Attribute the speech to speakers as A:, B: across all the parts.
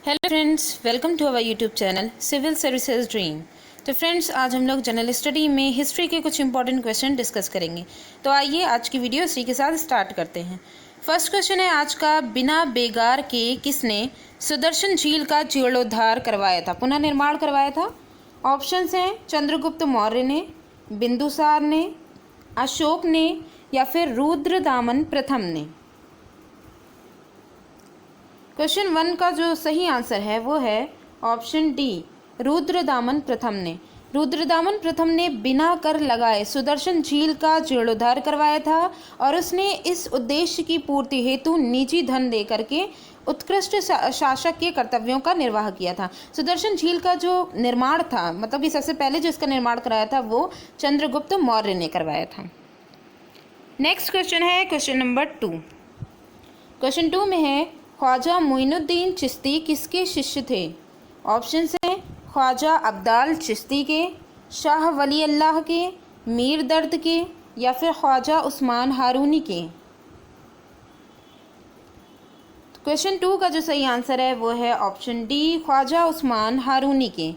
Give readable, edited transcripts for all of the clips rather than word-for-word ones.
A: Hello friends, welcome to our YouTube channel civil services dream. तो friends, आज हम लोग जनरल स्टडी में हिस्ट्री के कुछ इंपॉर्टेंट क्वेश्चन डिस्कस करेंगे। तो आइए आज की वीडियो इसी के साथ स्टार्ट करते हैं। फर्स्ट क्वेश्चन है आज का, बिना बेगार के किसने सुदर्शन झील का जीर्णोद्धार करवाया था, पुनर्निर्माण करवाया था? ऑप्शंस हैं चंद्रगुप्त मौर्य ने, बिंदुसार ने, अशोक ने या फिर रुद्रदामन प्रथम ने। क्वेश्चन 1 का जो सही आंसर है वो है ऑप्शन डी, रुद्रदामन प्रथम ने। रुद्रदामन प्रथम ने बिना कर लगाए सुदर्शन झील का जीर्णोद्धार करवाया था और उसने इस उद्देश्य की पूर्ति हेतु निजी धन दे करके उत्कृष्ट शासक के कर्तव्यों का निर्वाह किया था। सुदर्शन झील का जो निर्माण था, मतलब कि सबसे पहले जो इसका निर्माण कराया था वो चंद्रगुप्त मौर्य ने करवाया था। नेक्स्ट क्वेश्चन है क्वेश्चन नंबर 2। क्वेश्चन 2 में है, ख्वाजा मोइनुद्दीन चिश्ती किसके शिष्य थे? ऑप्शंस हैं ख्वाजा अब्दाल चिश्ती के, शाह वली अल्लाह के, मीर दर्द के या फिर ख्वाजा उस्मान हारूनी के। क्वेश्चन 2 का जो सही आंसर है वो है ऑप्शन डी, ख्वाजा उस्मान हारूनी के।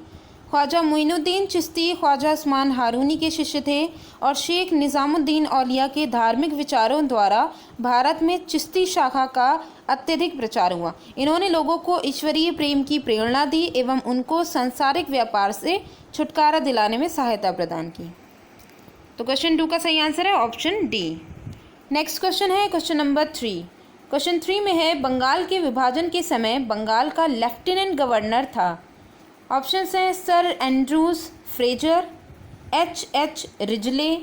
A: ख्वाजा मोइनुद्दीन चिश्ती ख्वाजा उस्मान हारूनी के शिष्य थे और शेख निज़ामुद्दीन औलिया के धार्मिक विचारों द्वारा भारत में चिश्ती शाखा का अत्यधिक प्रचार हुआ। इन्होंने लोगों को ईश्वरीय प्रेम की प्रेरणा दी एवं उनको सांसारिक व्यापार से छुटकारा दिलाने में सहायता प्रदान की। तो क्वेश्चन 2 का सही आंसर है ऑप्शन डी। नेक्स्ट क्वेश्चन है क्वेश्चन नंबर 3। क्वेश्चन 3 में है, बंगाल के विभाजन के समय बंगाल का लेफ्टिनेंट गवर्नर था। ऑप्शंस हैं sir Andrews Fraser, H Risley,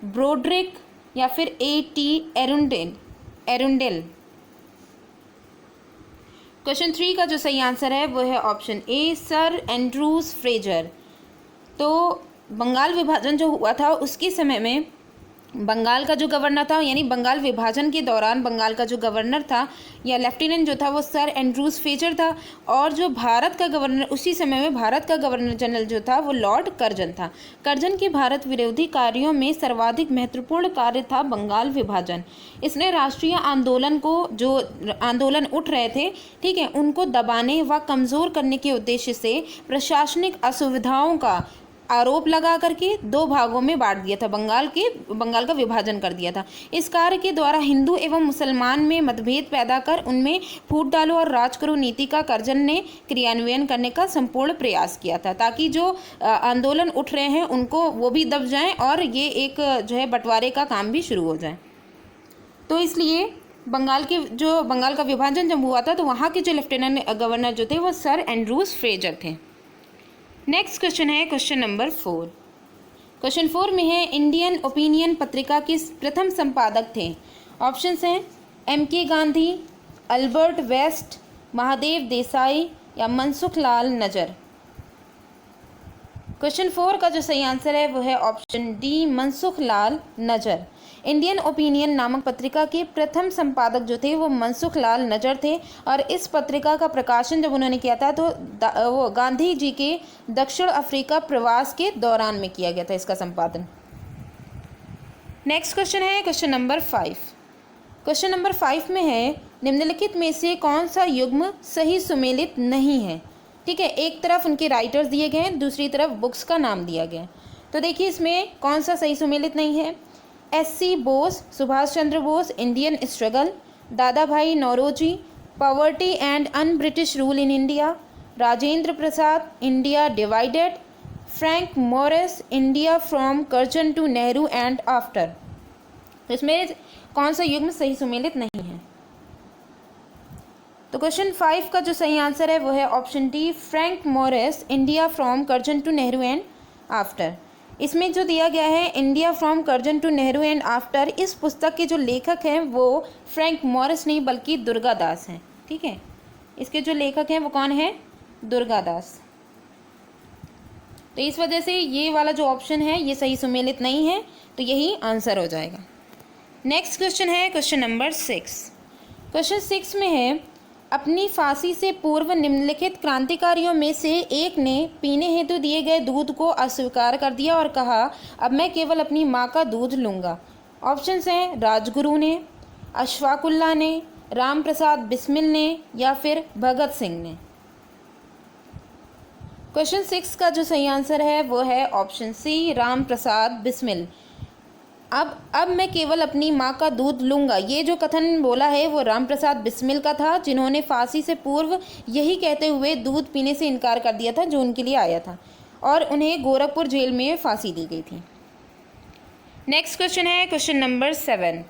A: Brodrick या फिर A.T. एरुंडेल। क्वेश्चन 3 का जो सही आंसर है वो है option A, sir Andrews Fraser. तो बंगाल विभाजन जो हुआ था उसके समय में बंगाल का जो गवर्नर था, यानी बंगाल विभाजन के दौरान बंगाल का जो गवर्नर था या लेफ्टिनेंट जो था वो सर एंड्रूज फ्रेजर था, और जो भारत का गवर्नर उसी समय में भारत का गवर्नर जनरल जो था वो लॉर्ड कर्जन था। कर्जन के भारत विरोधी कार्यों में सर्वाधिक महत्वपूर्ण कार्य था बंगाल विभाजन। इसने राष्ट्रीय आंदोलन को, जो आंदोलन उठ रहे थे, ठीक है, उनको दबाने व कमज़ोर करने के उद्देश्य से प्रशासनिक असुविधाओं का आरोप लगा करके 2 भागों में बांट दिया था, बंगाल का विभाजन कर दिया था। इस कार्य के द्वारा हिंदू एवं मुसलमान में मतभेद पैदा कर उनमें फूट डालो और राज करो नीति का कर्जन ने क्रियान्वयन करने का संपूर्ण प्रयास किया था, ताकि जो आंदोलन उठ रहे हैं उनको वो भी दब जाएं और ये एक जो है बंटवारे का काम भी शुरू हो जाए। तो इसलिए बंगाल का विभाजन जब हुआ था तो वहाँ के जो लेफ्टिनेंट गवर्नर जो थे वो सर एंड्रूज फ्रेजर थे। नेक्स्ट क्वेश्चन है क्वेश्चन नंबर 4। क्वेश्चन 4 में है, इंडियन ओपिनियन पत्रिका के प्रथम संपादक थे? ऑप्शंस हैं M.K. Gandhi, Albert West, Mahadev Desai या मनसुख लाल नजर। क्वेश्चन 4 का जो सही आंसर है वो है ऑप्शन डी, मनसुख लाल नजर। इंडियन ओपिनियन नामक पत्रिका के प्रथम संपादक जो थे वो मनसुख लाल नजर थे, और इस पत्रिका का प्रकाशन जब उन्होंने किया था तो वो गांधी जी के दक्षिण अफ्रीका प्रवास के दौरान में किया गया था इसका संपादन। नेक्स्ट क्वेश्चन है क्वेश्चन नंबर 5। क्वेश्चन नंबर 5 में है, निम्नलिखित में से कौन सा युग्म सही सुमेलित नहीं है? ठीक है, एक तरफ उनके राइटर्स दिए गए हैं, दूसरी तरफ बुक्स का नाम दिया गया है। तो देखिए इसमें कौन सा सही सुमेलित नहीं है। S.C. Bose, Subhash Chandra Bose, Indian struggle, Dadabhai Naoroji, poverty and un British rule in India, Rajendra Prasad, India divided, Frank Moraes, India from Curzon to Nehru and after. तो इसमें कौन सा युग्म सही सुमेलित नहीं है? तो क्वेश्चन 5 का जो सही आंसर है वो है option D, Frank Moraes, India from Curzon to Nehru and after. इसमें जो दिया गया है India from Curzon to Nehru and after, इस पुस्तक के जो लेखक हैं वो फ्रैंक मॉरिस नहीं बल्कि दुर्गादास हैं। ठीक है, इसके जो लेखक हैं वो कौन है? दुर्गादास। तो इस वजह से ये वाला जो ऑप्शन है ये सही सुमेलित नहीं है, तो यही आंसर हो जाएगा। नेक्स्ट क्वेश्चन है क्वेश्चन नंबर 6। क्वेश्चन 6 में है, अपनी फांसी से पूर्व निम्नलिखित क्रांतिकारियों में से एक ने पीने हेतु दिए गए दूध को अस्वीकार कर दिया और कहा, अब मैं केवल अपनी माँ का दूध लूँगा। ऑप्शंस हैं राजगुरु ने, अशफाकुल्ला ने, राम प्रसाद बिस्मिल ने या फिर भगत सिंह ने। क्वेश्चन 6 का जो सही आंसर है वो है ऑप्शन सी, राम प्रसाद बिस्मिल। अब मैं केवल अपनी माँ का दूध लूँगा, ये जो कथन बोला है वो राम प्रसाद बिस्मिल का था, जिन्होंने फांसी से पूर्व यही कहते हुए दूध पीने से इनकार कर दिया था जो उनके लिए आया था, और उन्हें गोरखपुर जेल में फांसी दी गई थी। नेक्स्ट क्वेश्चन है क्वेश्चन नंबर 7।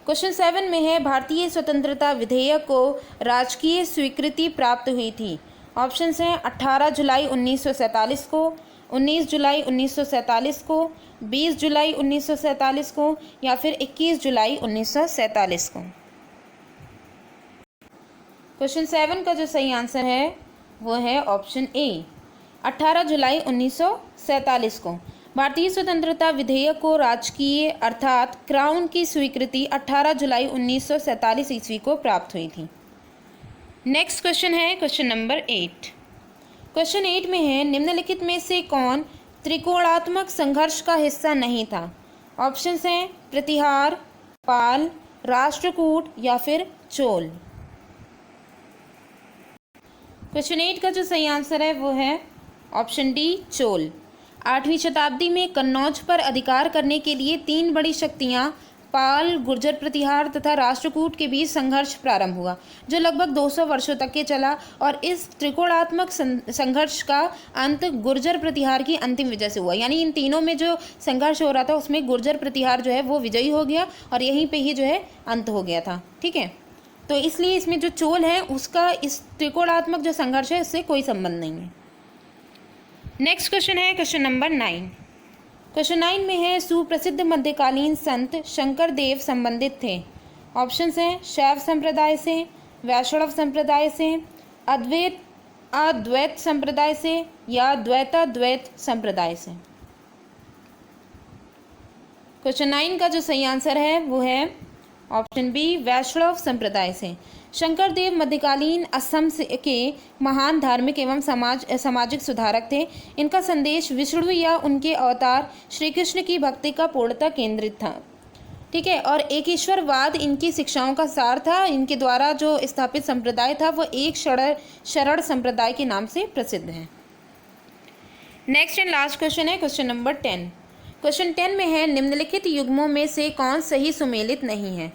A: क्वेश्चन 7 में है, भारतीय स्वतंत्रता विधेयक को राजकीय स्वीकृति प्राप्त हुई थी। ऑप्शंस हैं 18 जुलाई 1947 को, 19 जुलाई 1947 को, 20 जुलाई 1947 को, या फिर 21 जुलाई 1947 को। क्वेश्चन 7 का जो सही आंसर है वो है ऑप्शन ए, 18 जुलाई 1947 को। भारतीय स्वतंत्रता विधेयक को राजकीय अर्थात क्राउन की स्वीकृति 18 जुलाई 1947 ईस्वी को प्राप्त हुई थी। नेक्स्ट क्वेश्चन है क्वेश्चन नंबर 8। क्वेश्चन 8 में है, निम्नलिखित में से कौन त्रिकोणात्मक संघर्ष का हिस्सा नहीं था। ऑप्शंस हैं प्रतिहार, पाल, राष्ट्रकूट या फिर चोल। क्वेश्चन 8 का जो सही आंसर है वो है ऑप्शन डी, चोल। 8वीं शताब्दी में कन्नौज पर अधिकार करने के लिए 3 बड़ी शक्तियां पाल, गुर्जर प्रतिहार तथा राष्ट्रकूट के बीच संघर्ष प्रारंभ हुआ, जो लगभग 200 वर्षों तक के चला, और इस त्रिकोणात्मक संघर्ष का अंत गुर्जर प्रतिहार की अंतिम विजय से हुआ। यानी इन तीनों में जो संघर्ष हो रहा था उसमें गुर्जर प्रतिहार जो है वो विजयी हो गया और यहीं पे ही जो है अंत हो गया था। ठीक है, तो इसलिए इसमें जो चोल है उसका इस त्रिकोणात्मक जो संघर्ष है इससे कोई संबंध नहीं है। नेक्स्ट क्वेश्चन है क्वेश्चन नंबर 9। क्वेश्चन 9 में है, सुप्रसिद्ध मध्यकालीन संत शंकर देव संबंधित थे। ऑप्शंस हैं शैव संप्रदाय से, वैष्णव संप्रदाय से, अद्वैत संप्रदाय से या द्वैताद्वैत संप्रदाय से। क्वेश्चन 9 का जो सही आंसर है वो है ऑप्शन बी, वैष्णव संप्रदाय से। शंकर देव मध्यकालीन असम के महान धार्मिक एवं सामाजिक सुधारक थे। इनका संदेश विष्णु या उनके अवतार श्री कृष्ण की भक्ति का पूर्णतः केंद्रित था। ठीक है, और एक ईश्वरवाद इनकी शिक्षाओं का सार था। इनके द्वारा जो स्थापित संप्रदाय था वो एक शरण संप्रदाय के नाम से प्रसिद्ध है। नेक्स्ट एंड लास्ट क्वेश्चन है क्वेश्चन नंबर 10। क्वेश्चन 10 में है, निम्नलिखित युग्मों में से कौन सही सुमेलित नहीं है।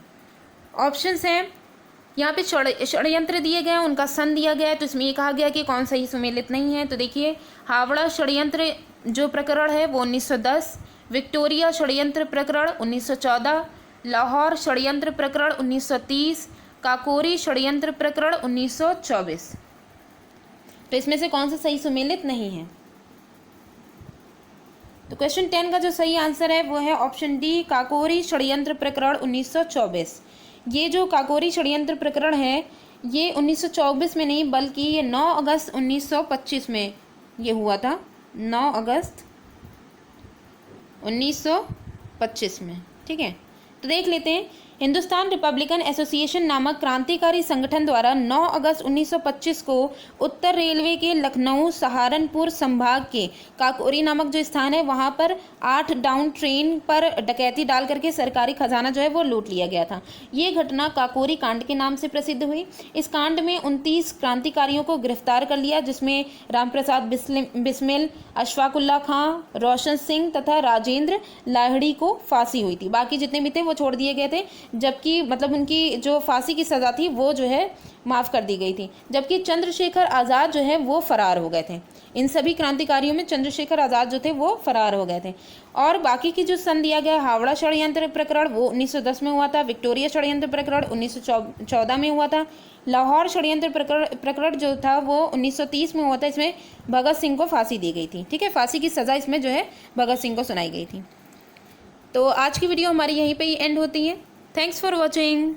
A: ऑप्शंस हैं, यहाँ पे षड्यंत्र दिए गए हैं, उनका सन दिया गया है, तो इसमें ये कहा गया कि कौन सही सुमेलित नहीं है। तो देखिए, हावड़ा षड्यंत्र जो प्रकरण है वो 1910, विक्टोरिया षड्यंत्र प्रकरण 1914, लाहौर षड्यंत्र प्रकरण 1930, काकोरी षड्यंत्र प्रकरण 1924। तो इसमें से कौन सा सही सुमेलित नहीं है। तो क्वेश्चन 10 का जो सही आंसर है वो है ऑप्शन डी, काकोरी षड्यंत्र प्रकरण 1924। ये जो काकोरी षड्यंत्र प्रकरण है ये 1924 में नहीं बल्कि ये 9 अगस्त 1925 में ये हुआ था। 9 अगस्त 1925 में। ठीक है, तो देख लेते हैं। हिंदुस्तान रिपब्लिकन एसोसिएशन नामक क्रांतिकारी संगठन द्वारा 9 अगस्त 1925 को उत्तर रेलवे के लखनऊ सहारनपुर संभाग के काकोरी नामक जो स्थान है वहां पर 8 डाउन ट्रेन पर डकैती डाल करके सरकारी खजाना जो है वो लूट लिया गया था। ये घटना काकोरी कांड के नाम से प्रसिद्ध हुई। इस कांड में 29 क्रांतिकारियों को गिरफ्तार कर लिया, जिसमें रामप्रसाद बिस्मिल, अशफाकुल्ला खां, रोशन सिंह तथा राजेंद्र लाहिड़ी को फांसी हुई थी। बाकी जितने भी थे वो छोड़ दिए गए थे, जबकि मतलब उनकी जो फांसी की सज़ा थी वो जो है माफ़ कर दी गई थी। जबकि चंद्रशेखर आज़ाद जो है वो फरार हो गए थे। इन सभी क्रांतिकारियों में चंद्रशेखर आज़ाद जो थे वो फरार हो गए थे। और बाकी की जो सन दिया गया, हावड़ा षड्यंत्र प्रकरण वो 1910 में हुआ था, विक्टोरिया षड्यंत्र प्रकरण 1914 में हुआ था, लाहौर षड्यंत्र प्रकरण जो था वो 1930 में हुआ था। इसमें भगत सिंह को फांसी दी गई थी। ठीक है, फांसी की सज़ा इसमें जो है भगत सिंह को सुनाई गई थी। तो आज की वीडियो हमारी यहीं पे ही एंड होती है। Thanks for watching.